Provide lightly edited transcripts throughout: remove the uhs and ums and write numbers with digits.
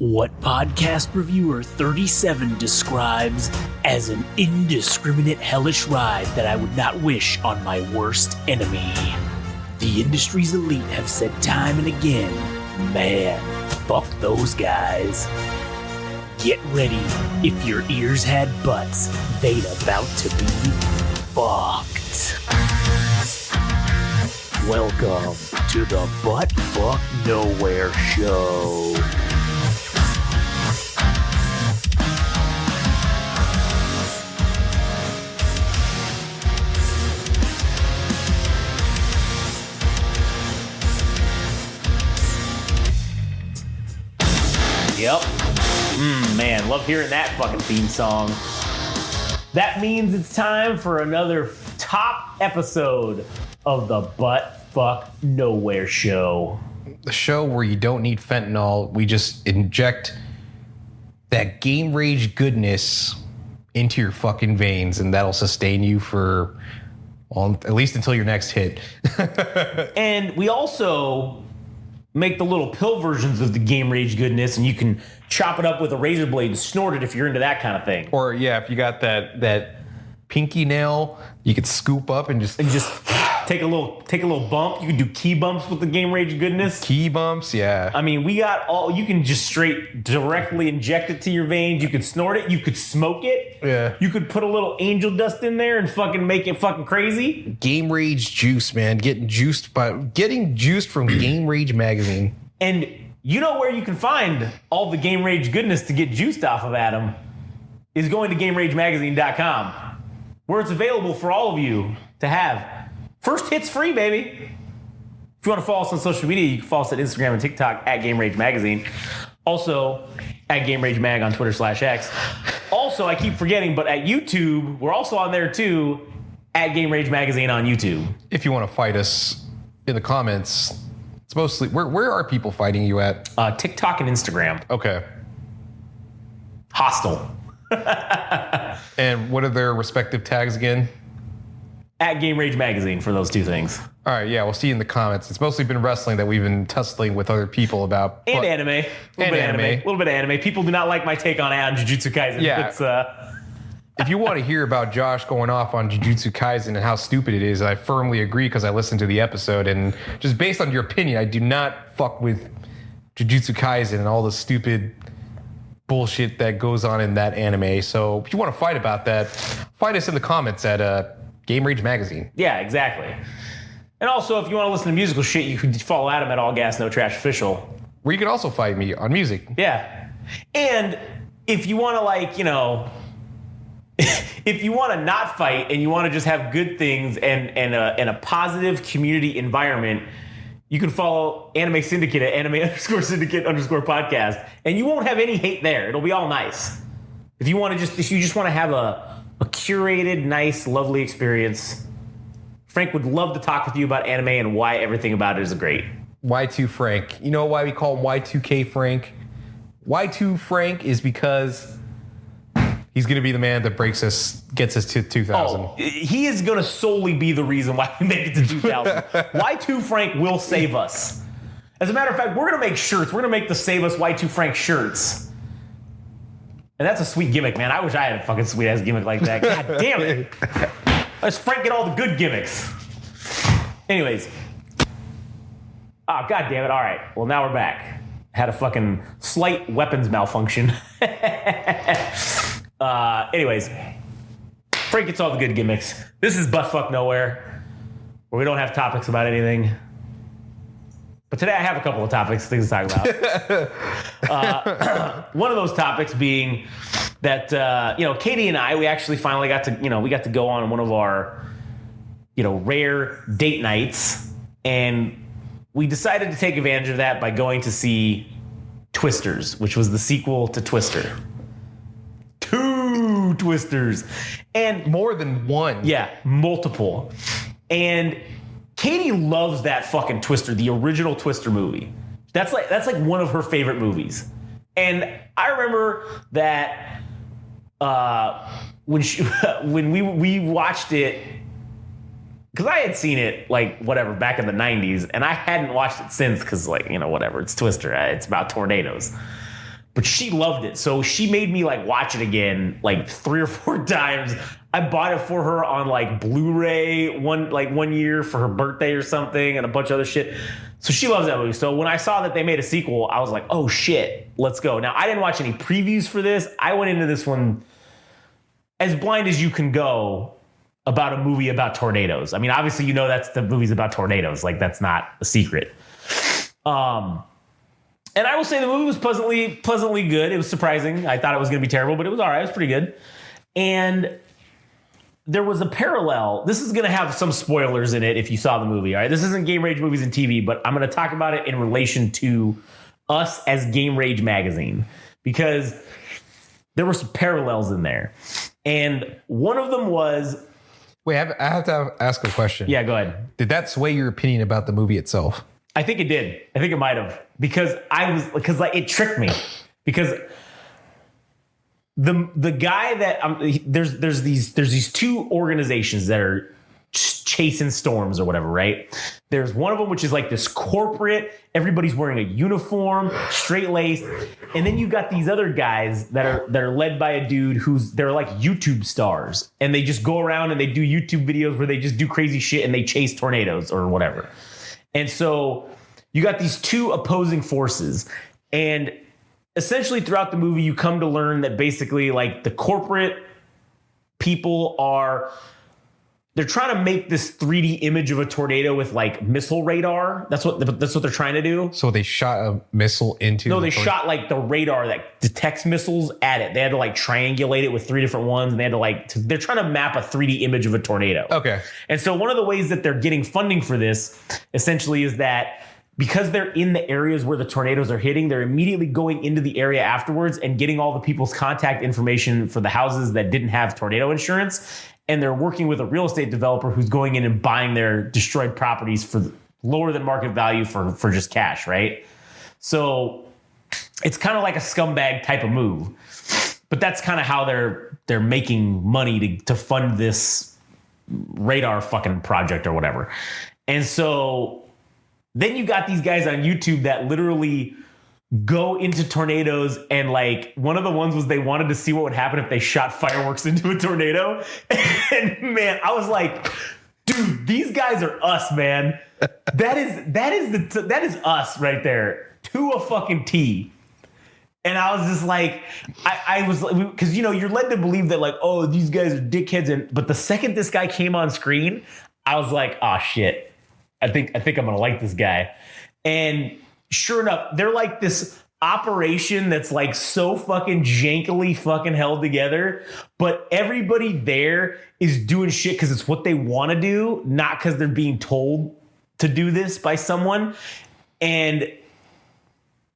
What podcast reviewer 37 describes as an indiscriminate hellish ride that I would not wish on my worst enemy. The industry's elite have said time and again, man, fuck those guys. Get ready, if your ears had butts, they'd about to be fucked. Welcome to the Butt Fuck Nowhere Show. Yep. Man, love hearing that fucking theme song. That means it's time for another top episode of the Butt Fuck Nowhere Show. The show where you don't need fentanyl. We just inject that game rage goodness into your fucking veins, and that'll sustain you for, well, at least until your next hit. And we also make the little pill versions of the game rage goodness, and you can chop it up with a razor blade and snort it if you're into that kind of thing. Or yeah, if you got that pinky nail, you could scoop up and just take a little bump. You can do key bumps with the game rage goodness. Key bumps, yeah. I mean, we got all. You can just straight directly inject it to your veins. You could snort it. You could smoke it. Yeah. You could put a little angel dust in there and fucking make it fucking crazy. Game Rage juice, man. Getting juiced from Game Rage magazine. And you know where you can find all the Game Rage goodness to get juiced off of, Adam, is going to GameRageMagazine.com, where it's available for all of you to have. First hit's free, baby. If you want to follow us on social media, you can follow us at Instagram and TikTok at Game Rage Magazine. Also, at Game Rage Mag on Twitter/X. Also, I keep forgetting, but at YouTube, we're also on there too, at Game Rage Magazine on YouTube. If you want to fight us in the comments, it's mostly, where are people fighting you at? TikTok and Instagram. Okay. Hostile. And what are their respective tags again? At Game Rage Magazine for those two things. All right, yeah, we'll see you in the comments. It's mostly been wrestling that we've been tussling with other people about. And anime. A little bit of anime. People do not like my take on Jujutsu Kaisen. Yeah. If you want to hear about Josh going off on Jujutsu Kaisen and how stupid it is, I firmly agree because I listened to the episode. And just based on your opinion, I do not fuck with Jujutsu Kaisen and all the stupid bullshit that goes on in that anime. So if you want to fight about that, fight us in the comments at Game Rage Magazine. Yeah, exactly. And also, if you want to listen to musical shit, you can follow Adam at All Gas No Trash Official. Where you can also fight me on music. Yeah. And if you want to, if you want to not fight and you want to just have good things and a positive community environment, you can follow Anime Syndicate at anime_syndicate_podcast, and you won't have any hate there. It'll be all nice. If you just want to have a curated, nice, lovely experience, Frank would love to talk with you about anime and why everything about it is great. Y2 Frank. You know why we call him Y2K Frank? Y2 Frank is because he's going to be the man that gets us to 2000. Oh, he is going to solely be the reason why we make it to 2000. Y2 Frank will save us. As a matter of fact, we're going to make shirts. We're going to make the Save Us Y2 Frank shirts. And that's a sweet gimmick, man. I wish I had a fucking sweet-ass gimmick like that. God damn it. Let's Frank get all the good gimmicks. Anyways. Oh, god damn it. All right. Well, now we're back. Had a fucking slight weapons malfunction. Anyways. Frank gets all the good gimmicks. This is Butt Fuck Nowhere, where we don't have topics about anything. But today I have a couple of topics, things to talk about. One of those topics being that, Katie and I, we actually finally got to go on one of our, rare date nights. And we decided to take advantage of that by going to see Twisters, which was the sequel to Twister. 2 Twisters. And more than one. Yeah, multiple. And Katie loves that fucking Twister, the original Twister movie. That's like one of her favorite movies. And I remember that when we watched it, because I had seen it back in the 90s, and I hadn't watched it since because whatever, it's Twister, it's about tornadoes. but she loved it. So she made me like watch it again like 3 or 4 times. I bought it for her on like Blu-ray one year for her birthday or something, and a bunch of other shit. So she loves that movie. So when I saw that they made a sequel, I was like, oh shit, let's go. Now I didn't watch any previews for this. I went into this one as blind as you can go about a movie about tornadoes. I mean, obviously, you know, that's the movie's about tornadoes. Like, that's not a secret. And I will say the movie was pleasantly good. It was surprising. I thought it was going to be terrible, but it was all right. It was pretty good. And there was a parallel. This is going to have some spoilers in it if you saw the movie. All right. This isn't Game Rage Movies and TV, but I'm going to talk about it in relation to us as Game Rage Magazine, because there were some parallels in there. And one of them was... Wait, I have to ask a question. Yeah, go ahead. Did that sway your opinion about the movie itself? I think it did. I think it might have, because it tricked me, because the guy that there's these 2 organizations that are chasing storms or whatever, right? There's one of them which is like this corporate, everybody's wearing a uniform, straight laced, and then you got these other guys that are led by a dude they're like YouTube stars, and they just go around and they do YouTube videos where they just do crazy shit and they chase tornadoes or whatever. And so you got these 2 opposing forces, and essentially throughout the movie, you come to learn that basically like the corporate people they're trying to make this 3D image of a tornado with like missile radar. That's what they're trying to do. So they shot a missile into... No, they shot like the radar that detects missiles at it. They had to like triangulate it with 3 different ones. And they had to they're trying to map a 3D image of a tornado. Okay. And so one of the ways that they're getting funding for this essentially is that because they're in the areas where the tornadoes are hitting, they're immediately going into the area afterwards and getting all the people's contact information for the houses that didn't have tornado insurance. And they're working with a real estate developer who's going in and buying their destroyed properties for lower than market value for just cash, right? So it's kind of like a scumbag type of move. But that's kind of how they're making money to fund this radar fucking project or whatever. And so then you got these guys on YouTube that literally go into tornadoes, and like one of the ones was they wanted to see what would happen if they shot fireworks into a tornado. And man, I was like, dude, these guys are us, man. That is us right there to a fucking T. And I was just like, I was, because you know you're led to believe that like, oh, these guys are dickheads, but the second this guy came on screen, I was like, oh shit, I think I'm gonna like this guy. And sure enough, they're like this operation that's like so fucking jankily fucking held together, but everybody there is doing shit because it's what they want to do, not because they're being told to do this by someone. And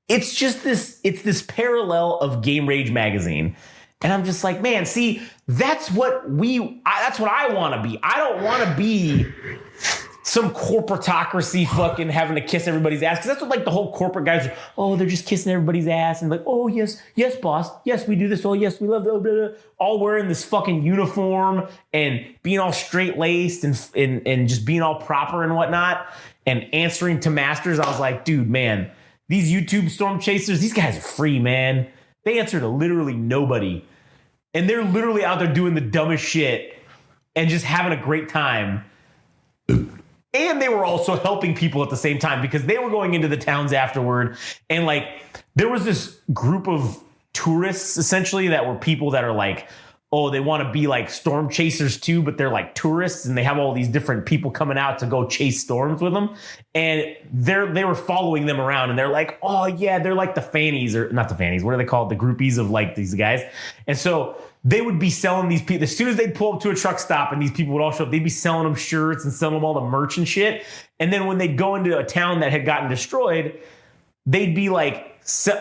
it's just this parallel of Game Rage Magazine. And I'm just like, man, see, that's what I want to be. I don't want to be some corporatocracy fucking having to kiss everybody's ass. Because that's what like the whole corporate guys are, oh, they're just kissing everybody's ass. And like, oh, yes, boss. Yes, we do this. Oh, yes, we love blah, blah, blah. All wearing this fucking uniform and being all straight laced and just being all proper and whatnot and answering to masters. I was like, dude, man, these YouTube storm chasers, these guys are free, man. They answer to literally nobody. And they're literally out there doing the dumbest shit and just having a great time. And they were also helping people at the same time because they were going into the towns afterward. And like, there was this group of tourists essentially that were people that are like, oh, they want to be like storm chasers too, but they're like tourists and they have all these different people coming out to go chase storms with them. And they were following them around and they're like, oh yeah, they're like the fannies, or not the fannies. What are they called? The groupies of like these guys. And so they would be selling these people as soon as they'd pull up to a truck stop and these people would all show up, they'd be selling them shirts and selling them all the merch and shit. And then when they'd go into a town that had gotten destroyed, they'd be like,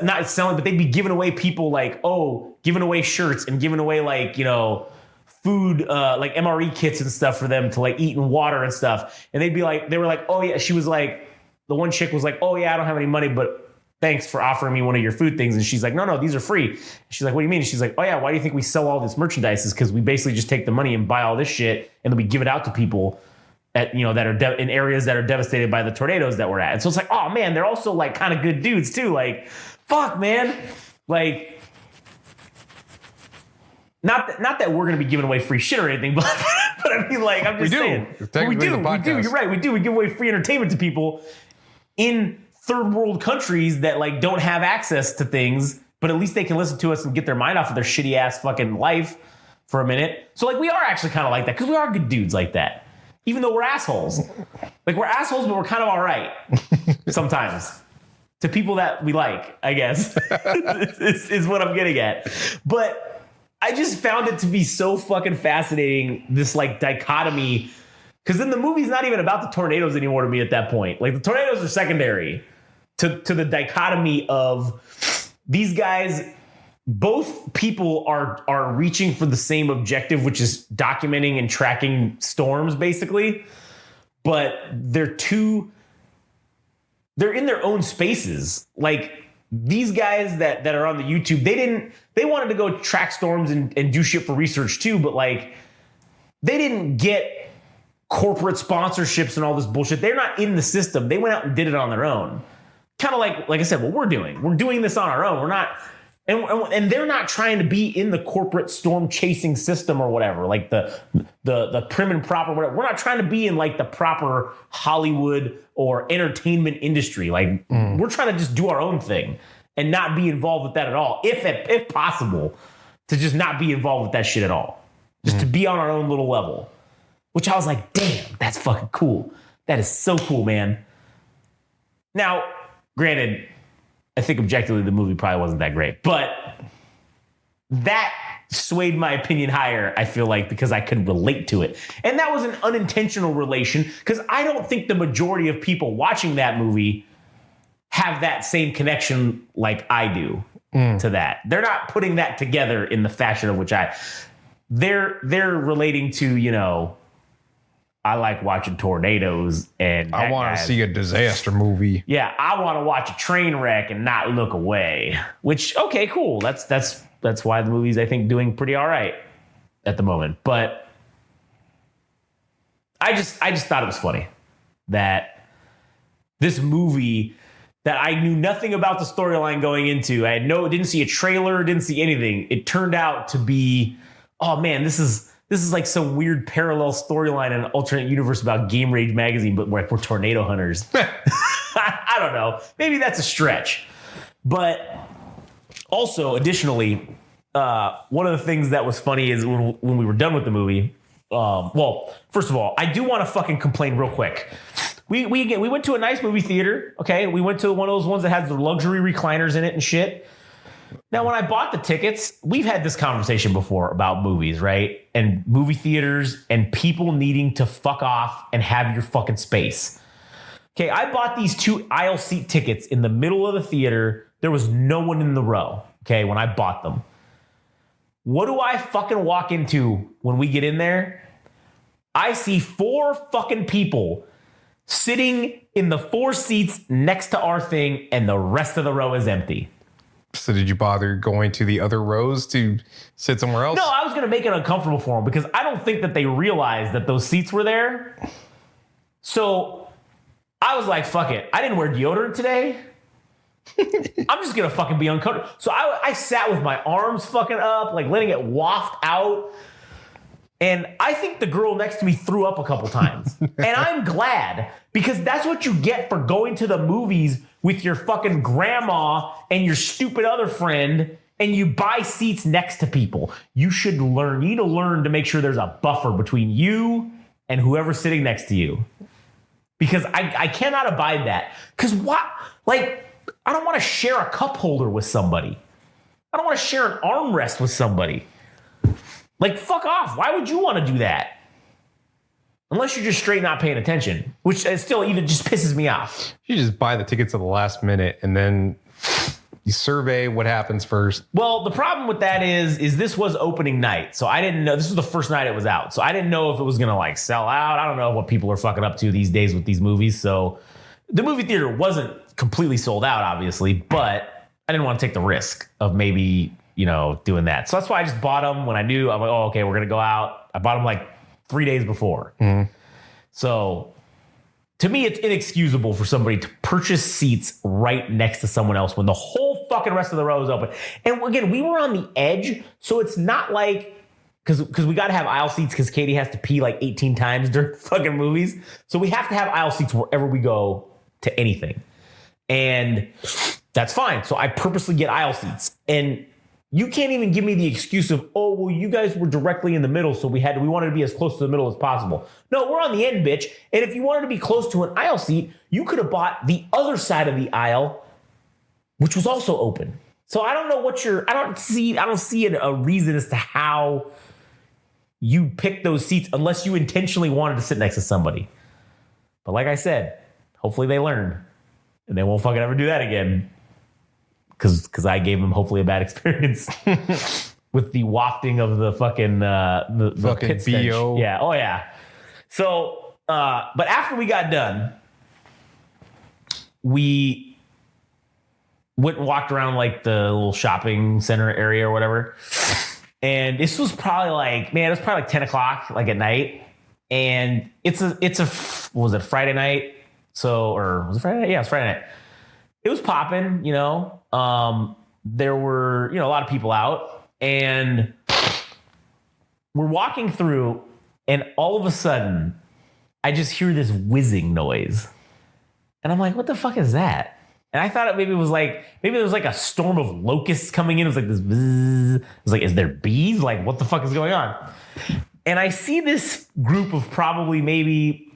not selling, but they'd be giving away people like, oh, giving away shirts and giving away like, you know, food, like MRE kits and stuff for them to like eat and water and stuff. And they'd be like, they were like, oh yeah, she was like, the one chick was like, oh yeah, I don't have any money, but thanks for offering me one of your food things. And she's like, no, these are free. She's like, what do you mean? And she's like, oh yeah, why do you think we sell all this merchandise? Is because we basically just take the money and buy all this shit and then we give it out to people at, you know, that are in areas that are devastated by the tornadoes that we're at. And so it's like, oh man, they're also like kind of good dudes too. Like, fuck, man. Like, not that we're going to be giving away free shit or anything, but I mean, like, I'm just saying. We do. You're right. We do. We give away free entertainment to people in third world countries that like don't have access to things, but at least they can listen to us and get their mind off of their shitty ass fucking life for a minute. So like, we are actually kind of like that because we are good dudes like that, even though we're assholes. Like, we're assholes, but we're kind of all right sometimes to people that we like, I guess, is what I'm getting at. But I just found it to be so fucking fascinating, this like dichotomy, because then the movie's not even about the tornadoes anymore to me at that point. Like, the tornadoes are secondary to the dichotomy of these guys. Both people are reaching for the same objective, which is documenting and tracking storms, basically. But they're in their own spaces. Like, these guys that are on the YouTube, they wanted to go track storms and do shit for research too, but like, they didn't get corporate sponsorships and all this bullshit. They're not in the system. They went out and did it on their own. Kind of like I said, what we're doing. We're doing this on our own. We're not, and they're not trying to be in the corporate storm chasing system or whatever, like the prim and proper, whatever. We're not trying to be in like the proper Hollywood or entertainment industry. Like, we're trying to just do our own thing and not be involved with that at all. If possible, to just not be involved with that shit at all. Just to be on our own little level, which I was like, damn, that's fucking cool. That is so cool, man. Now, granted, I think objectively the movie probably wasn't that great, but that swayed my opinion higher, I feel like, because I could relate to it. And that was an unintentional relation, because I don't think the majority of people watching that movie have that same connection like I do to that. They're not putting that together in the fashion of which they're relating to, you know, I like watching tornadoes and I want to see a disaster movie. Yeah, I want to watch a train wreck and not look away. Which, okay, cool. That's why the movie's, I think, doing pretty all right at the moment. But I just thought it was funny that this movie that I knew nothing about the storyline going into, didn't see a trailer, didn't see anything. It turned out to be, oh man, this is like some weird parallel storyline in an alternate universe about Game Rage magazine, but we're tornado hunters. I don't know. Maybe that's a stretch. But also, additionally, one of the things that was funny is when we were done with the movie. Well, first of all, I do want to fucking complain real quick. We went to a nice movie theater. Okay, we went to one of those ones that has the luxury recliners in it and shit. Now, when I bought the tickets, we've had this conversation before about movies, right? And movie theaters and people needing to fuck off and have your fucking space. Okay, I bought these 2 aisle seat tickets in the middle of the theater. There was no one in the row, okay, when I bought them. What do I fucking walk into when we get in there? I see 4 fucking people sitting in the 4 seats next to our thing, and the rest of the row is empty. So did you bother going to the other rows to sit somewhere else? No, I was going to make it uncomfortable for them because I don't think that they realized that those seats were there. So I was like, fuck it. I didn't wear deodorant today. I'm just going to fucking be uncomfortable. So I sat with my arms fucking up, like letting it waft out. And I think the girl next to me threw up a couple times. And I'm glad, because that's what you get for going to the movies with your fucking grandma and your stupid other friend, and you buy seats next to people. You need to learn to make sure there's a buffer between you and whoever's sitting next to you. Because I cannot abide that. Because what? Like, I don't want to share a cup holder with somebody. I don't want to share an armrest with somebody. Like, fuck off. Why would you want to do that? Unless you're just straight not paying attention, which still even just pisses me off. You just buy the tickets at the last minute and then you survey what happens first. Well, the problem with that is this was opening night. So I didn't know. This was the first night it was out. So I didn't know if it was going to like sell out. I don't know what people are fucking up to these days with these movies. So the movie theater wasn't completely sold out, obviously, but I didn't want to take the risk of maybe, doing that. So that's why I just bought them when I knew. I'm like, oh, okay, we're going to go out. I bought them like 3 days before. Mm-hmm. So to me, it's inexcusable for somebody to purchase seats right next to someone else when the whole whole fucking rest of the row is open. And again, we were on the edge, so it's not like because we got to have aisle seats because Katie has to pee like 18 times during fucking movies. So we have to have aisle seats wherever we go to anything. And that's fine. So I purposely get aisle seats. And you can't even give me the excuse of, oh, well, you guys were directly in the middle, so we wanted to be as close to the middle as possible. No, we're on the end, bitch. And if you wanted to be close to an aisle seat, you could have bought the other side of the aisle, which was also open. So I don't know I don't see a reason as to how you pick those seats unless you intentionally wanted to sit next to somebody. But like I said, hopefully they learned and they won't fucking ever do that again. Because I gave them hopefully a bad experience with the wafting of the fucking the fucking pit stench. BO. Yeah. Oh yeah. So, but after we got done, we went and walked around like the little shopping center area or whatever. And this was probably like, man, it was probably like 10 o'clock, like at night. And it's a, was it Friday night? So, or was it Friday night? Yeah, it was Friday night. It was popping, you know. There were, you know, a lot of people out. And we're walking through, and all of a sudden, I just hear this whizzing noise. And I'm like, what the fuck is that? And I thought maybe there was like a storm of locusts coming in. It was like this bzzz. I was like, is there bees? Like, what the fuck is going on? And I see this group of probably maybe,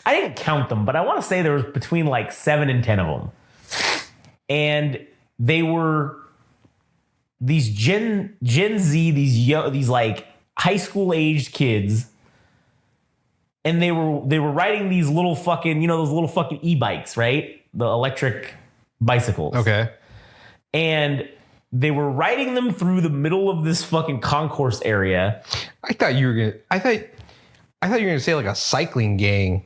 I didn't count them, but I want to say there was between like 7 and 10 of them. And they were these Gen Z, these like high school aged kids. And they were riding these little fucking, you know, those little fucking e-bikes, right? The electric bicycles. Okay. And they were riding them through the middle of this fucking concourse area. I thought you were gonna say like a cycling gang.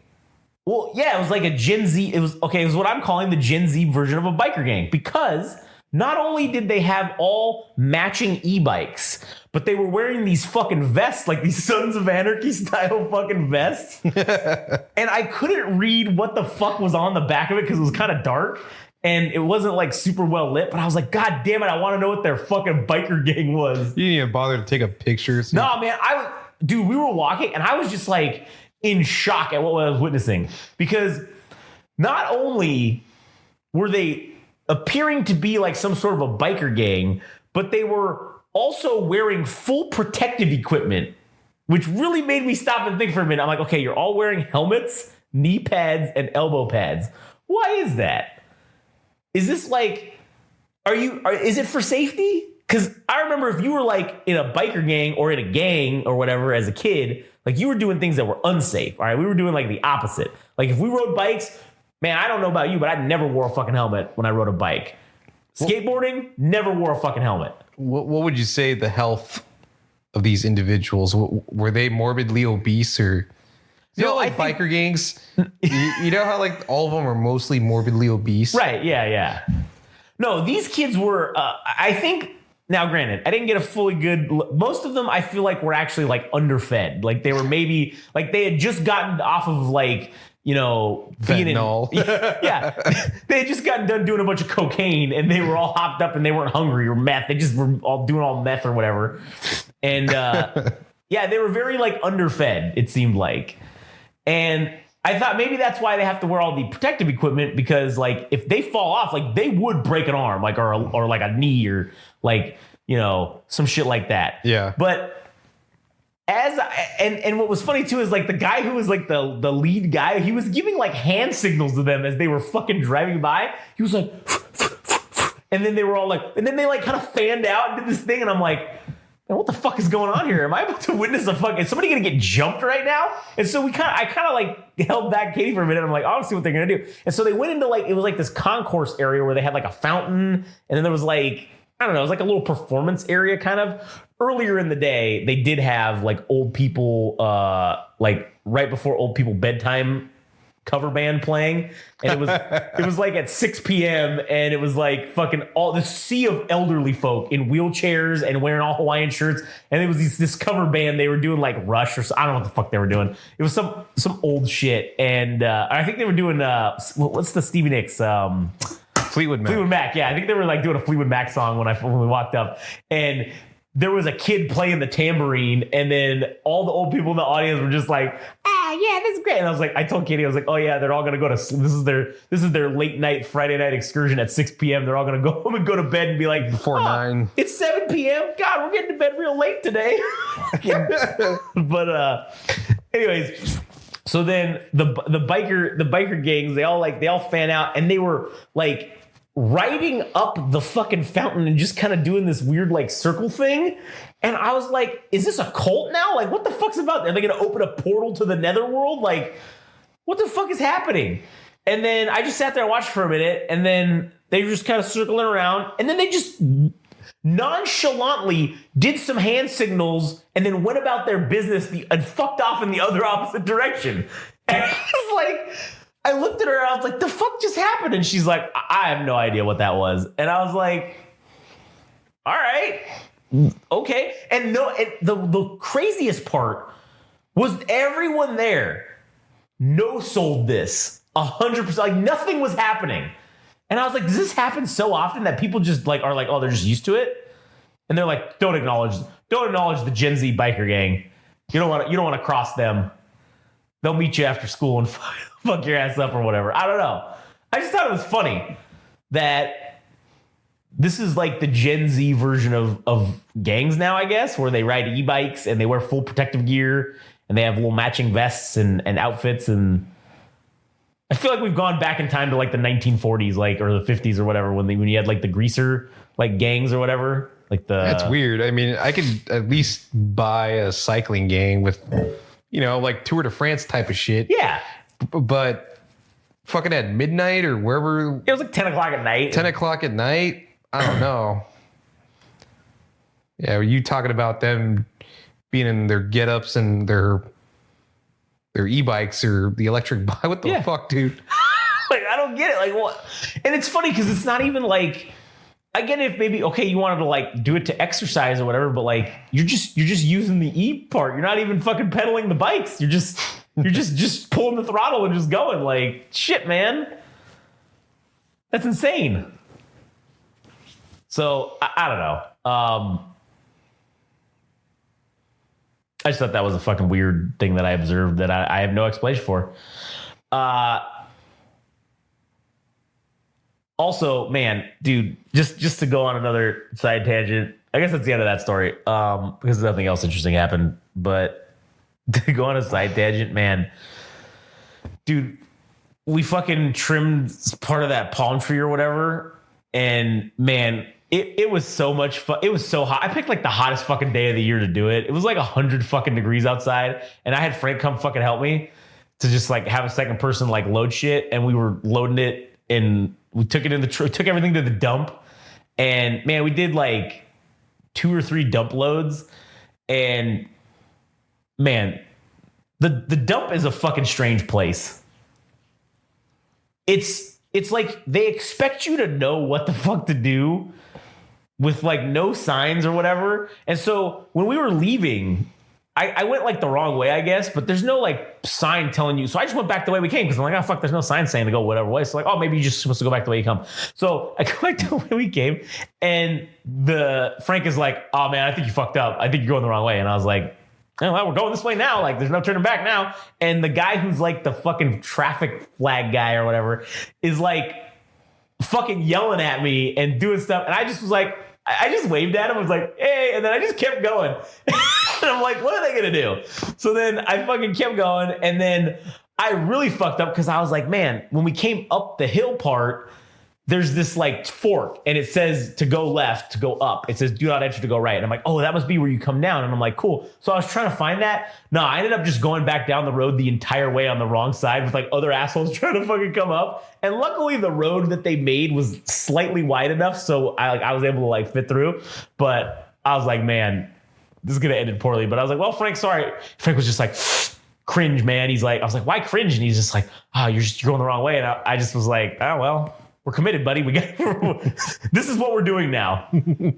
Well, yeah, it was like a Gen Z. It was what I'm calling the Gen Z version of a biker gang, because not only did they have all matching e-bikes, but they were wearing these fucking vests, like these Sons of Anarchy style fucking vests. And I couldn't read what the fuck was on the back of it because it was kind of dark and it wasn't like super well lit. But I was like, God damn it, I want to know what their fucking biker gang was. You didn't even bother to take a picture. No, man, dude, we were walking and I was just like in shock at what I was witnessing, because not only were they appearing to be like some sort of a biker gang, but they were also wearing full protective equipment, which really made me stop and think for a minute. I'm like, okay, you're all wearing helmets, knee pads, and elbow pads. Why is that? Is this like, is it for safety? Because I remember if you were like in a biker gang or in a gang or whatever as a kid, like you were doing things that were unsafe. All right. We were doing like the opposite. Like if we rode bikes, man, I don't know about you, but I never wore a fucking helmet when I rode a bike. Skateboarding, never wore a fucking helmet. What would you say the health of these individuals? Were they morbidly obese, or you know, like biker gangs? you know how like all of them are mostly morbidly obese? Right, yeah. No, these kids were, I think, now granted, I didn't get a fully good, most of them I feel like were actually like underfed. Like they were maybe, like they had just gotten off of like, you know, fentanyl. Yeah. They had just gotten done doing a bunch of cocaine and they were all hopped up and they weren't hungry, or meth. They just were all doing all meth or whatever. And yeah, they were very like underfed, it seemed like. And I thought maybe that's why they have to wear all the protective equipment, because like if they fall off, like they would break an arm, like or like a knee, or like, you know, some shit like that. Yeah. But and what was funny too is like the guy who was like the lead guy, he was giving like hand signals to them as they were fucking driving by. He was like, and then they were all like, and then they like kind of fanned out and did this thing, and I'm like, man, what the fuck is going on here? Am I about to witness is somebody gonna get jumped right now? And so I kind of like held back Katie for a minute. I'm like, I'll see what they're gonna do. And so they went into like, it was like this concourse area where they had like a fountain, and then there was like, I don't know, it was like a little performance area kind of. Earlier in the day, they did have like old people, like right before old people bedtime cover band playing. And it was like at 6 p.m. and it was like fucking all this sea of elderly folk in wheelchairs and wearing all Hawaiian shirts. And it was this cover band. They were doing like Rush or I don't know what the fuck they were doing. It was some old shit. And I think they were doing, what's the Stevie Nicks? Fleetwood Mac. Fleetwood Mac, yeah. I think they were like doing a Fleetwood Mac song when we walked up. And there was a kid playing the tambourine, and then all the old people in the audience were just like, yeah, this is great. And I was like, I told Katie, I was like, oh yeah, they're all gonna go to this is their late night Friday night excursion at 6 p.m. They're all gonna go home and go to bed and be like, Before 9. It's 7 p.m. God, we're getting to bed real late today. But anyways, so then the biker gangs, they all fan out, and they were like riding up the fucking fountain and just kind of doing this weird like circle thing. And I was like, is this a cult now? Like, what the fuck's about? Are they going to open a portal to the netherworld? Like, what the fuck is happening? And then I just sat there and watched for a minute, and then they were just kind of circling around, and then they just nonchalantly did some hand signals and then went about their business and fucked off in the other opposite direction. And I was like, I looked at her and I was like, the fuck just happened? And she's like, I have no idea what that was. And I was like, all right, okay. And the craziest part was everyone there no-sold this 100%. Like nothing was happening. And I was like, does this happen so often that people just like are like, oh, they're just used to it? And they're like, don't acknowledge the Gen Z biker gang. You don't want to cross them. They'll meet you after school and fuck your ass up or whatever. I don't know. I just thought it was funny that this is like the Gen Z version of gangs now, I guess, where they ride e-bikes and they wear full protective gear and they have little matching vests and outfits. And I feel like we've gone back in time to like the 1940s, like, or the 50s or whatever, when you had like the greaser like gangs or whatever. Like That's weird. I mean, I could at least buy a cycling gang with, like Tour de France type of shit. Yeah. But fucking at midnight or wherever. It was like 10 o'clock at night. 10 o'clock at night? I don't know. Yeah, were you talking about them being in their get-ups and their e-bikes or the electric bike? What the fuck, dude? Like, I don't get it. Like, what? And it's funny because it's not even like, I get it if maybe, okay, you wanted to like do it to exercise or whatever, but like you're just using the E part. You're not even fucking pedaling the bikes. You're just pulling the throttle and just going. Like, shit, man. That's insane. So I don't know. I just thought that was a fucking weird thing that I observed that I have no explanation for. Also, man, dude, just to go on another side tangent, I guess that's the end of that story, because nothing else interesting happened. But to go on a side tangent, man, dude, we fucking trimmed part of that palm tree or whatever, and man, it was so much fun. It was so hot. I picked like the hottest fucking day of the year to do it. It was like 100 fucking degrees outside, and I had Frank come fucking help me to just like have a second person like load shit, and we were loading it, and we took it in the took everything to the dump, and man, we did like 2 or 3 dump loads, and man, the dump is a fucking strange place. It's like they expect you to know what the fuck to do with like no signs or whatever. And so when we were leaving, I went like the wrong way, I guess, but there's no like sign telling you. So I just went back the way we came because I'm like, oh fuck, there's no sign saying to go whatever way. So like, oh, maybe you're just supposed to go back the way you come. So I go back the way we came, and Frank is like, oh man, I think you fucked up. I think you're going the wrong way. And I was like, oh, well, we're going this way now. Like, there's no turning back now. And the guy who's like the fucking traffic flag guy or whatever is like fucking yelling at me and doing stuff. And I just was like, I just waved at him. I was like, hey, and then I just kept going. And I'm like, what are they going to do? So then I fucking kept going. And then I really fucked up because I was like, man, when we came up the hill part, there's this like fork and it says to go left, to go up. It says do not enter to go right. And I'm like, oh, that must be where you come down. And I'm like, cool. So I was trying to find that. No, I ended up just going back down the road the entire way on the wrong side with like other assholes trying to fucking come up. And luckily the road that they made was slightly wide enough. So I was able to like fit through. But I was like, man, this is going to end it poorly. But I was like, well, Frank, sorry. Frank was just like, cringe, man. He's like, I was like, why cringe? And he's just like, oh, you're going the wrong way. And I just was like, oh, well. We're committed, buddy. This is what we're doing now. And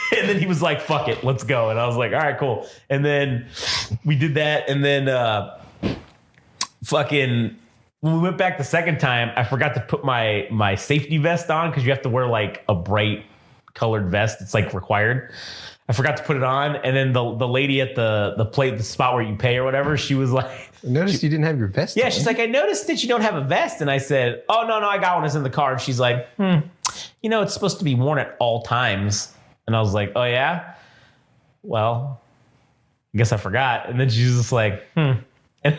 then he was like, fuck it, let's go. And I was like, all right, cool. And then we did that. And then fucking when we went back the second time, I forgot to put my safety vest on because you have to wear like a bright colored vest. It's like required. I forgot to put it on, and then the lady at the spot where you pay or whatever, she was like, I noticed you didn't have your vest. yeah, on. she's like, I noticed that you don't have a vest, and I said, oh no, I got one. It's in the car. And she's like, it's supposed to be worn at all times, and I was like, oh yeah, well, I guess I forgot. And then she's just like, And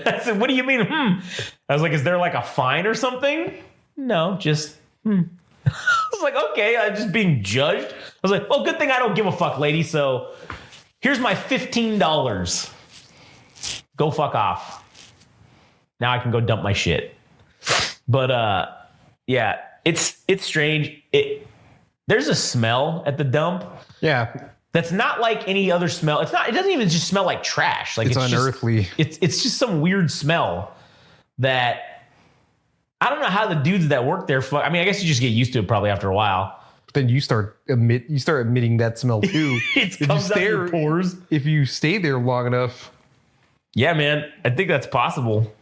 I said, what do you mean? I was like, is there like a fine or something? No, just I was like, okay, I'm just being judged. I was like, well, good thing I don't give a fuck, lady. So here's my $15. Go fuck off. Now I can go dump my shit. But yeah, it's strange. There's a smell at the dump. Yeah. That's not like any other smell. It doesn't even just smell like trash. Like it's unearthly. It's just some weird smell that I don't know how the dudes that work there. I mean, I guess you just get used to it probably after a while. Then you start emitting that smell too. It comes out your pores. If you stay there long enough. Yeah, man. I think that's possible.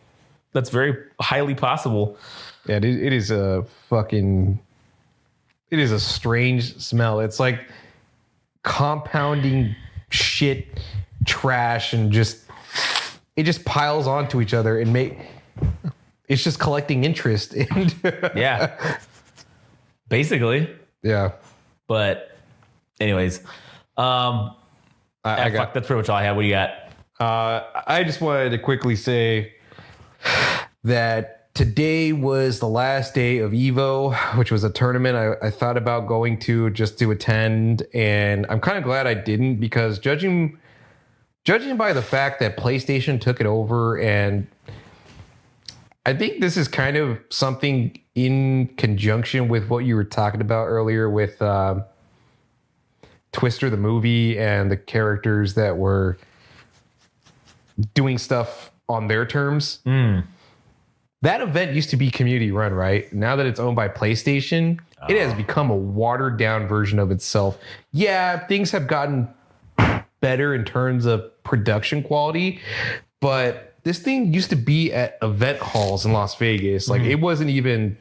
That's very highly possible. Yeah, it is a strange smell. It's like compounding shit, trash, and it just piles onto each other and it's just collecting interest. Yeah. Basically. Yeah. But anyways, that's pretty much all I have. What do you got? I just wanted to quickly say that today was the last day of Evo, which was a tournament I thought about going to just to attend, and I'm kind of glad I didn't, because judging by the fact that PlayStation took it over, and I think this is kind of something in conjunction with what you were talking about earlier with Twister the movie and the characters that were doing stuff on their terms. That event used to be community run, right? Now that it's owned by PlayStation, it has become a watered down version of itself. Yeah, things have gotten better in terms of production quality, but this thing used to be at event halls in Las Vegas. Like it wasn't even.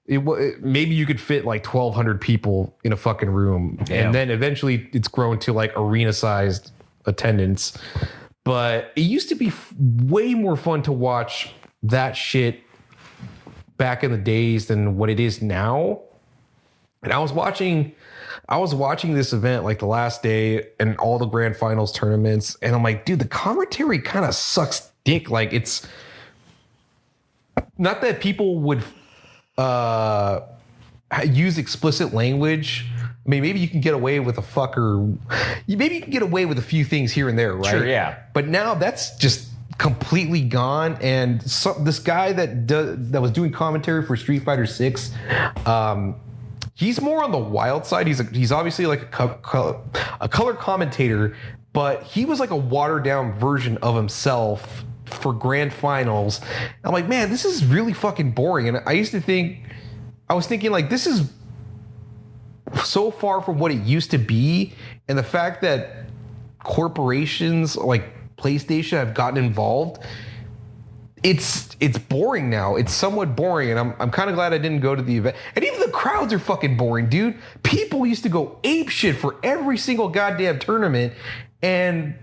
Maybe you could fit like 1,200 people in a fucking room, and then eventually it's grown to like arena-sized attendance. But it used to be way more fun to watch that shit back in the days than what it is now. And I was watching this event like the last day and all the grand finals tournaments, and I'm like, dude, the commentary kind of sucks dick. Like, it's not that people would use explicit language. I mean, maybe you can get away with maybe you can get away with a few things here and there, right? Sure, yeah. But now that's just completely gone. And this guy that was doing commentary for Street Fighter 6, he's more on the wild side. He's obviously like a color commentator, but he was like a watered down version of himself for grand finals. I'm like, man, this is really fucking boring. And I was thinking like, this is so far from what it used to be. And the fact that corporations like PlayStation have gotten involved, it's boring now. It's somewhat boring, and I'm kind of glad I didn't go to the event. And even the crowds are fucking boring, dude. People used to go ape shit for every single goddamn tournament, and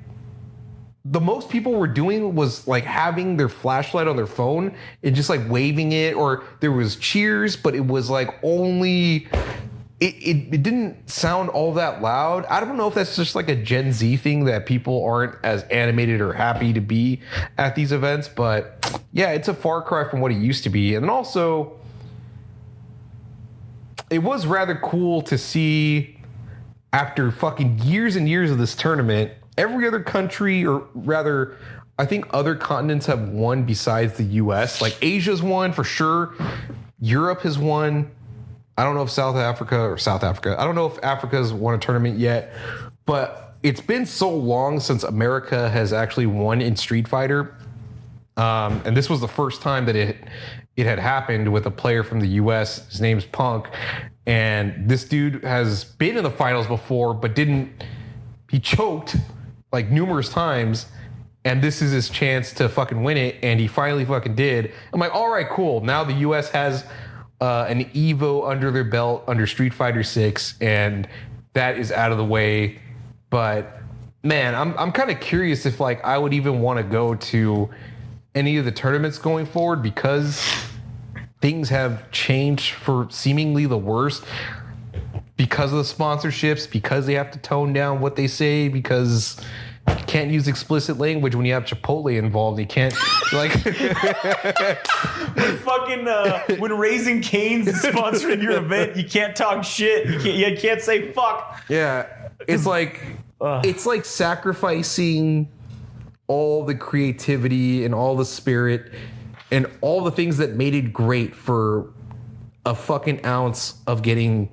the most people were doing was like having their flashlight on their phone and just like waving it, or there was cheers, but it was like only it didn't sound all that loud. I don't know if that's just like a Gen Z thing that people aren't as animated or happy to be at these events, but yeah, it's a far cry from what it used to be. And also, it was rather cool to see, after fucking years and years of this tournament, every other country, or rather, I think other continents have won besides the US. Like Asia's won for sure. Europe has won. I don't know if South Africa. I don't know if Africa's won a tournament yet, but it's been so long since America has actually won in Street Fighter. And this was the first time that it had happened with a player from the US. His name's Punk. And this dude has been in the finals before, but he choked like numerous times. and this is his chance to fucking win it, and he finally fucking did. I'm like, all right, cool. Now the U.S. has an Evo under their belt under Street Fighter 6, and that is out of the way. But man, I'm kind of curious if like I would even want to go to any of the tournaments going forward, because things have changed for seemingly the worst because of the sponsorships, because they have to tone down what they say, because you can't use explicit language when you have Chipotle involved. You can't like when Raising Cane's is sponsoring your event, you can't talk shit. You can't say fuck. Yeah, it's like sacrificing all the creativity and all the spirit and all the things that made it great for a fucking ounce of getting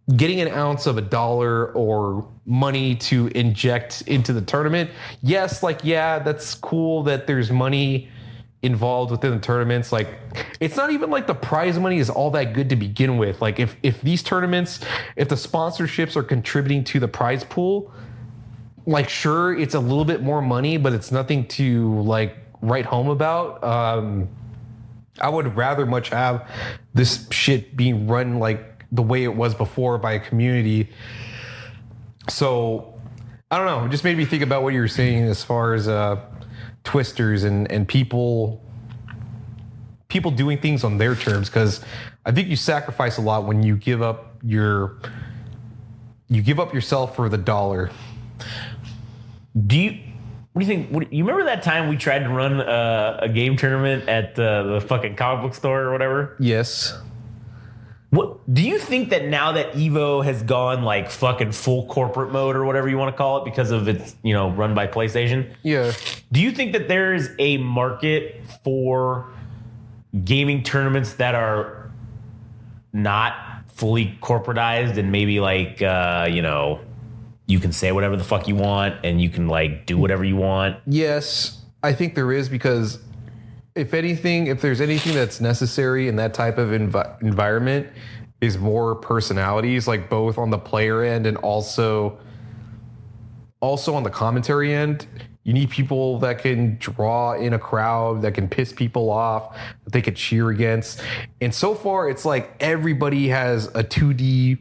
an ounce of $1 or money to inject into the tournament. Yes, like, yeah, that's cool that there's money involved within the tournaments. Like, it's not even like the prize money is all that good to begin with. Like, if these tournaments, if the sponsorships are contributing to the prize pool, like, sure, it's a little bit more money, but it's nothing to like write home about. I would rather much have this shit being run like the way it was before by a community. So I don't know. It just made me think about what you were saying as far as twisters and people doing things on their terms, because I think you sacrifice a lot when you give up yourself for the dollar. What do you think? You remember that time we tried to run a game tournament at the fucking comic book store or whatever? Yes. What do you think that now that Evo has gone like fucking full corporate mode or whatever you want to call it because of its, run by PlayStation? Yeah. Do you think that there is a market for gaming tournaments that are not fully corporatized and maybe like, you can say whatever the fuck you want and you can like do whatever you want? Yes, I think there is, because if there's anything that's necessary in that type of environment is more personalities, like both on the player end and also on the commentary end. You need people that can draw in a crowd, that can piss people off, that they could cheer against. And so far, it's like everybody has a 2D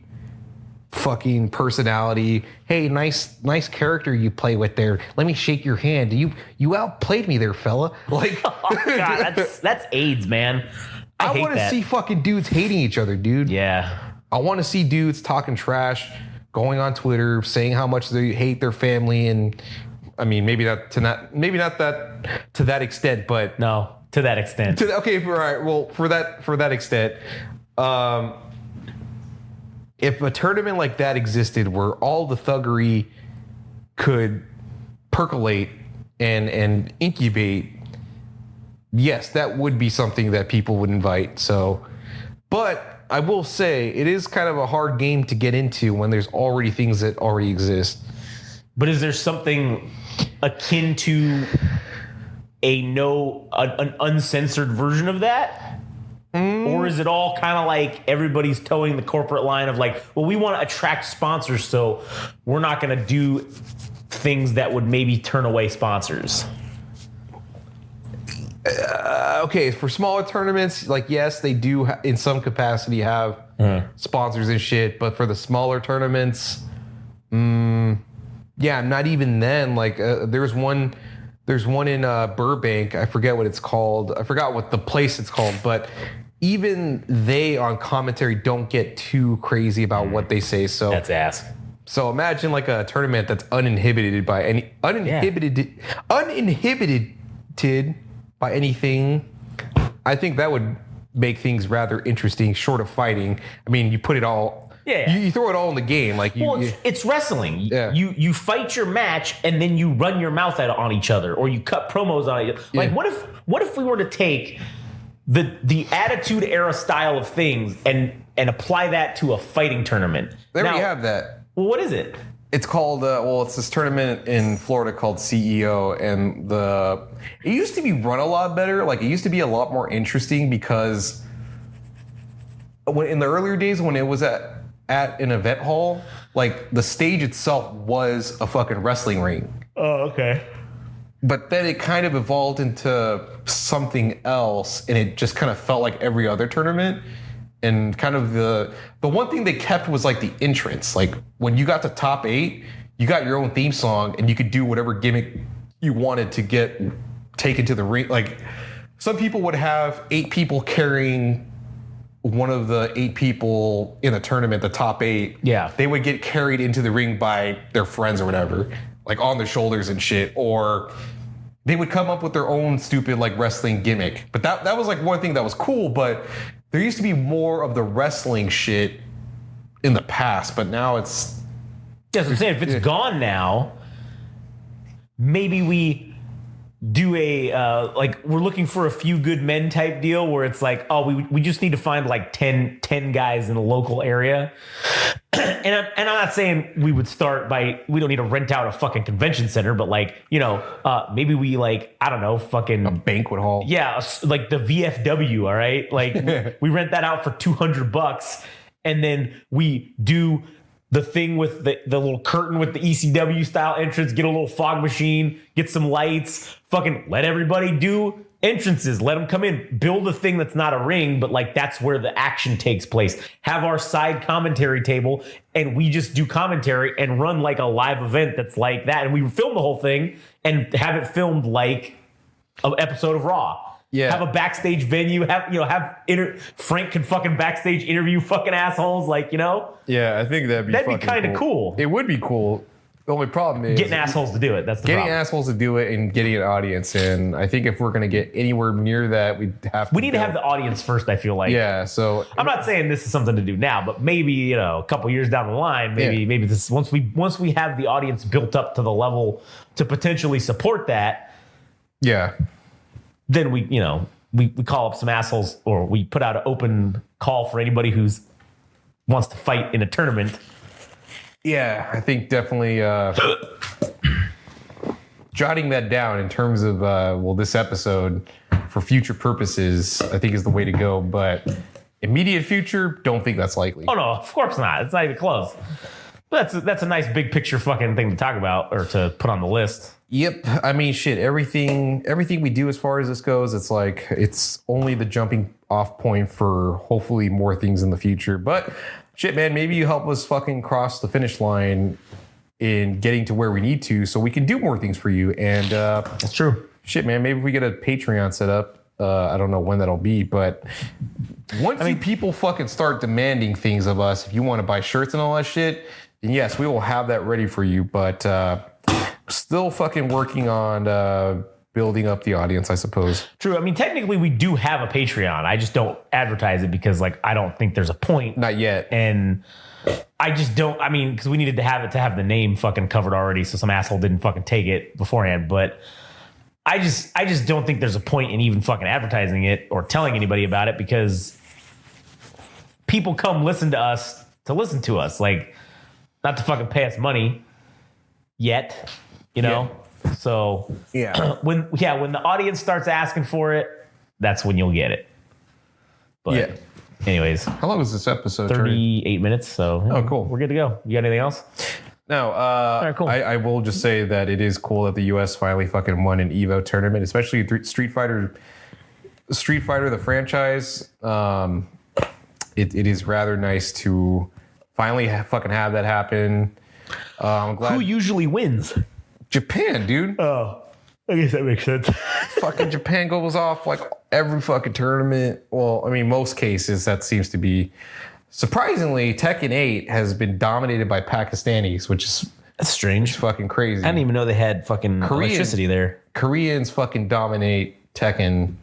fucking personality. Hey, nice character you play with there. Let me shake your hand. You outplayed me there, fella. Like, oh God, that's AIDS, man. I want to see fucking dudes hating each other, dude. Yeah. I want to see dudes talking trash, going on Twitter, saying how much they hate their family, and I mean, maybe not to that extent, but no, to that extent. Okay, all right. Well, for that extent, if a tournament like that existed where all the thuggery could percolate and incubate, yes, that would be something that people would invite. So, but I will say it is kind of a hard game to get into when there's already things that already exist. But is there something akin to an uncensored version of that? Or is it all kind of like everybody's towing the corporate line of like, well, we want to attract sponsors, so we're not going to do things that would maybe turn away sponsors? Okay, for smaller tournaments, like, yes, they do in some capacity have sponsors and shit, but for the smaller tournaments, yeah, not even then. Like, there's one in Burbank. I forget what it's called. I forgot what the place it's called, but even they on commentary don't get too crazy about what they say. So that's ass. So imagine like a tournament that's uninhibited by anything. I think that would make things rather interesting, short of fighting. I mean, you put it all. Yeah. You throw it all in the game. Like, it's wrestling. Yeah. You fight your match and then you run your mouth out on each other, or you cut promos on each other. Like, what if we were to take the Attitude Era style of things and apply that to a fighting tournament? There we have that. Well, what is it? It's called, it's this tournament in Florida called CEO, and it used to be run a lot better. Like, it used to be a lot more interesting because in the earlier days when it was at an event hall, like, the stage itself was a fucking wrestling ring. Oh, okay. But then it kind of evolved into something else, and it just kind of felt like every other tournament. And kind of the one thing they kept was like the entrance. Like when you got to top 8, you got your own theme song, and you could do whatever gimmick you wanted to get taken to the ring. Like some people would have 8 people carrying one of the 8 people in the tournament, the top 8. Yeah. They would get carried into the ring by their friends or whatever, like on their shoulders and shit. Or they would come up with their own stupid like wrestling gimmick. But that was like one thing that was cool, but there used to be more of the wrestling shit in the past, but now it's... Yeah, so I'm saying if it's gone now, maybe we do a like we're looking for a few good men type deal where it's like, oh, we just need to find like 10 guys in a local area. And I'm not saying we would start by, we don't need to rent out a fucking convention center, but like, maybe we like, I don't know, fucking a banquet hall. Yeah, like the VFW, all right? Like we rent that out for $200 and then we do the thing with the little curtain with the ECW style entrance, get a little fog machine, get some lights, fucking let everybody do entrances, let them come in, build a thing that's not a ring, but like that's where the action takes place. Have our side commentary table and we just do commentary and run like a live event that's like that. And we film the whole thing and have it filmed like an episode of Raw. Yeah. Have a backstage venue. Frank can fucking backstage interview fucking assholes. Like, Yeah, I think that'd be kind of cool. It would be cool. The only problem is getting assholes to do it. That's the getting problem. assholes to do it and getting an audience. And I think if we're gonna get anywhere near that, we need to have the audience first. I feel like. Yeah. So I'm not saying this is something to do now, but maybe a couple years down the line, maybe this once we have the audience built up to the level to potentially support that. Yeah. Then we call up some assholes, or we put out an open call for anybody who's wants to fight in a tournament. Yeah, I think definitely jotting that down in terms of this episode for future purposes, I think is the way to go. But immediate future, don't think that's likely. Oh no, of course not. It's not even close. But that's a nice big picture fucking thing to talk about or to put on the list. Yep. I mean, shit, everything we do as far as this goes, it's like it's only the jumping off point for hopefully more things in the future. But shit, man, maybe you help us fucking cross the finish line in getting to where we need to so we can do more things for you. And that's true. Shit, man, maybe we get a Patreon set up. I don't know when that'll be, but once people fucking start demanding things of us, if you want to buy shirts and all that shit, then yes, we will have that ready for you. But still fucking working on building up the audience, I suppose. True. I mean, technically we do have a Patreon. I just don't advertise it because like I don't think there's a point. Not yet. And I just don't, I mean, because we needed to have the name fucking covered already, so some asshole didn't fucking take it beforehand. But I just don't think there's a point in even fucking advertising it or telling anybody about it because people come listen to us. Like, not to fucking pay us money yet, Yeah. So Yeah. when the audience starts asking for it, that's when you'll get it. But Yeah. anyways, How long was this episode? 38 minutes. So Oh, cool. We're good to go. You got anything else? No, right, cool. I will just say that it is cool that the U.S. finally fucking won an Evo tournament, especially Street Fighter, the franchise. It is rather nice to finally fucking have that happen. I'm glad. Who usually wins? Japan, dude. Oh, I guess that makes sense. Fucking Japan goes off like every fucking tournament. Well, I mean, most cases that seems to be. Surprisingly, Tekken 8 has been dominated by Pakistanis, which is That's strange. fucking crazy. I didn't even know they had fucking electricity there. Koreans fucking dominate Tekken,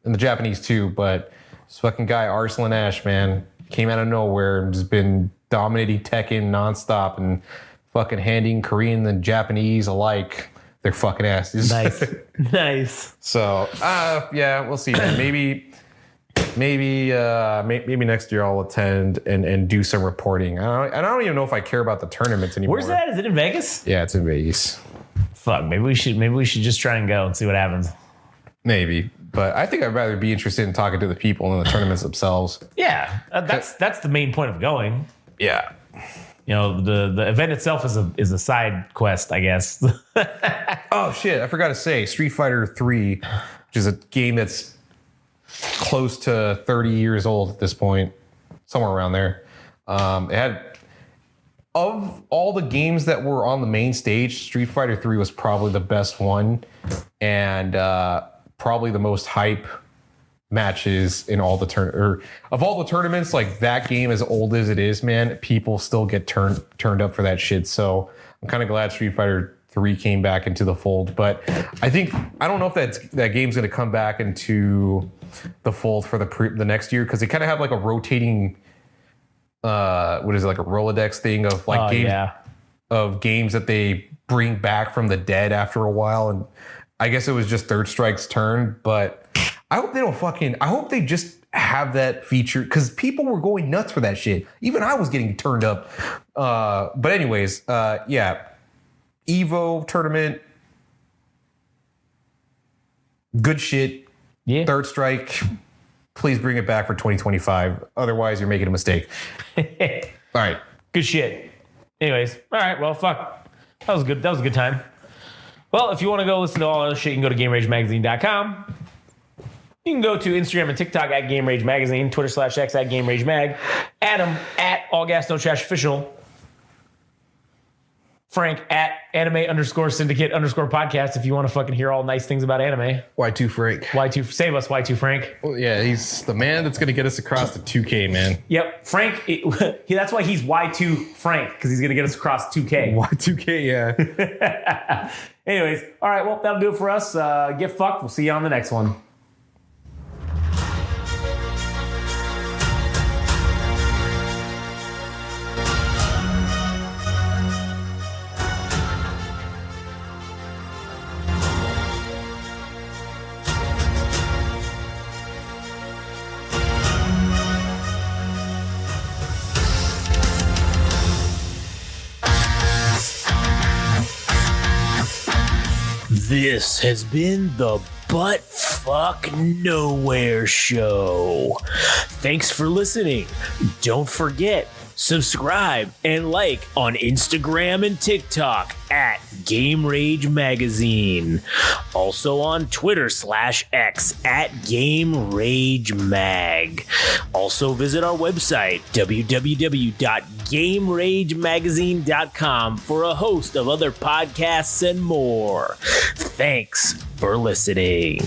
and the Japanese too, but this fucking guy, Arslan Ash, man, came out of nowhere and just been dominating Tekken nonstop and fucking handing Korean and Japanese alike their fucking asses. Nice. Nice. So, yeah, we'll see, man. Maybe next year I'll attend and do some reporting. I don't even know if I care about the tournaments anymore. Where's that? Is it in Vegas? Yeah, it's in Vegas. Fuck, maybe we should just try and go and see what happens. Maybe. But I think I'd rather be interested in talking to the people in the tournaments themselves. Yeah, that's the main point of going. Yeah. The event itself is a side quest, I guess. Oh shit! I forgot to say, Street Fighter 3, which is a game that's close to 30 years old at this point, somewhere around there. It had, of all the games that were on the main stage, Street Fighter 3 was probably the best one, and probably the most hype matches in all the of all the tournaments. Like, that game, as old as it is, man, people still get turned up for that shit. So I'm kind of glad Street Fighter 3 came back into the fold. But I don't know if that game's going to come back into the fold for the next year, because they kind of have like a rotating what is it, like a Rolodex thing of like games that they bring back from the dead after a while. And I guess it was just Third Strike's turn, but I hope I hope they just have that feature, because people were going nuts for that shit. Even I was getting turned up. But anyways, yeah. Evo tournament. Good shit. Yeah. Third Strike. Please bring it back for 2025. Otherwise, you're making a mistake. All right. Good shit. Anyways, all right. Well, fuck. That was good. That was a good time. Well, if you want to go listen to all other shit, you can go to GameRageMagazine.com. You can go to Instagram and TikTok at Game Rage Magazine, Twitter/X at Game Rage Mag, Adam at All Gas No Trash Official, Frank at anime_syndicate_podcast if you want to fucking hear all nice things about anime. Y2 Frank. Y2, save us, Y2 Frank. Well, yeah, he's the man that's going to get us across to 2K, man. Yep, Frank, that's why he's Y2 Frank, because he's going to get us across 2K. Y2K, yeah. Anyways, all right, well, that'll do it for us. Get fucked. We'll see you on the next one. This has been the Butt Fuck Nowhere Show. Thanks for listening. Don't forget, subscribe and like on Instagram and TikTok at Game Rage Magazine. Also on Twitter/X at Game Rage Mag. Also visit our website, www.GameRageMagazine.com, for a host of other podcasts and more. Thanks for listening.